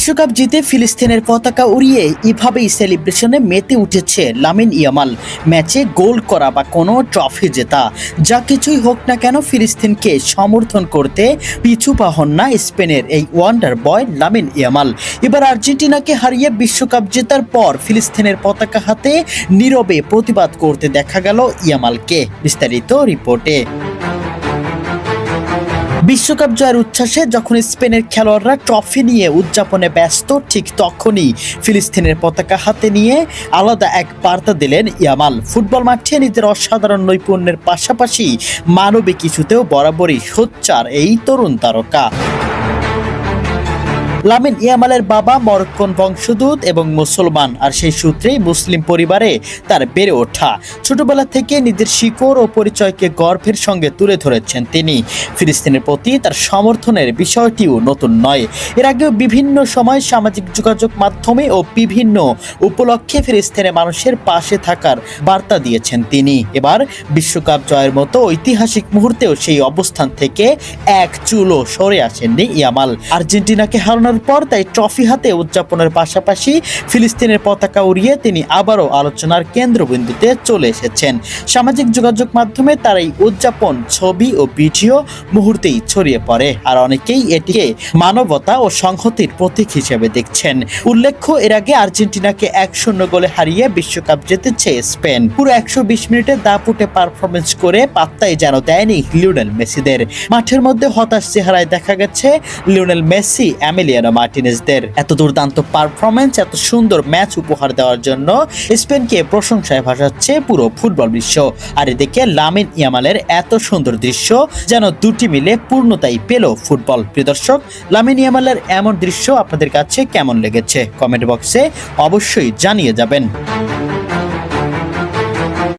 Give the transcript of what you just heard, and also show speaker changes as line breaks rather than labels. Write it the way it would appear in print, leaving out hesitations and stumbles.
বিশ্বকাপ জিতে ফিলিস্তিনের পতাকা উড়িয়ে এভাবেই সেলিব্রেশনে মেতে উঠেছে লামিন ইয়ামাল। ম্যাচে গোল করা বা কোনো ট্রফি জেতা, যা কিছুই হোক না কেন ফিলিস্তিনকে সমর্থন করতে পিছু পা হন না স্পেনের এই ওয়ান্ডার বয় লামিন ইয়ামাল। এবার আর্জেন্টিনাকে হারিয়ে বিশ্বকাপ জেতার পর ফিলিস্তিনের পতাকা হাতে নীরবে প্রতিবাদ করতে দেখা গেল ইয়ামালকে। বিস্তারিত রিপোর্টে। বিশ্বকাপ জয়ের উচ্ছ্বাসে যখন স্পেনের খেলোয়াড়রা ট্রফি নিয়ে উদযাপনে ব্যস্ত, ঠিক তখনই ফিলিস্তিনের পতাকা হাতে নিয়ে আলাদা এক বার্তা দিলেন ইয়ামাল। ফুটবল মাঠে নিজের অসাধারণ নৈপুণ্যের পাশাপাশি মানবিক ইস্যুতেও বরাবরই সোচ্চার এই তরুণ তারকা। লামিন ইয়ামালের বাবা মরক্কোন বংশোদ্ভূত এবং মুসলমান, আর সেই সূত্রেই মুসলিম পরিবারে তার বেড়ে ওঠা। ছোটবেলা থেকে নিজের শিকড় ও পরিচয়কে গর্বের সঙ্গে তুলে ধরেছেন তিনি। ফিলিস্তিনের প্রতি তার সমর্থনের বিষয়টিও নতুন নয়। এর আগেও বিভিন্ন সময় সামাজিক যোগাযোগ মাধ্যমে ও বিভিন্ন উপলক্ষে ফিলিস্তিনের মানুষের পাশে থাকার বার্তা দিয়েছেন তিনি। এবার বিশ্বকাপ জয়ের মতো ঐতিহাসিক মুহূর্তেও সেই অবস্থান থেকে এক চুলও সরে আসেননি ইয়ামাল। আর্জেন্টিনাকে হারানোর পর তাই ট্রফি হাতে উদযাপনের পাশাপাশি ফিলিস্তিনের পতাকা উড়িয়ে তিনি আবারও আলোচনার কেন্দ্রবিন্দুতে চলে এসেছেন। সামাজিক যোগাযোগ মাধ্যমে তার এই উদযাপন ছবি ও ভিডিও মুহূর্তেই ছড়িয়ে পড়ে, আর অনেকেই এটিকে মানবতা ও সংহতির প্রতীক হিসেবে দেখছেন। উল্লেখ্য, এর আগে আর্জেন্টিনাকে 1-0 গোলে হারিয়ে বিশ্বকাপ জিতেছে স্পেন। পুরো 120 মিনিটে দাপুটে পারফরমেন্স করে পাত্তাই যেন দেয়নি লিওনেল মেসিদের। মাঠের মধ্যে হতাশ চেহারায় দেখা গেছে লিওনেল মেসি, এমিলিয়ানো মার্টিনেজদের। এত দুর্দান্ত পারফরমেন্স, এত সুন্দর ম্যাচ উপহার দেওয়ার জন্য স্পেনকে প্রশংসায় ভাসাচ্ছে পুরো ফুটবল বিশ্ব। আর এদিকে লামিন ইয়ামালের এত সুন্দর দৃশ্য যেন দুটি মিলে পূর্ণতাই পেল ফুটবল। প্রিয় দর্শক, লামিন ইয়ামালের এমন দৃশ্য আপনাদের কাছে কেমন লেগেছে কমেন্ট বক্সে অবশ্যই জানিয়ে যাবেন।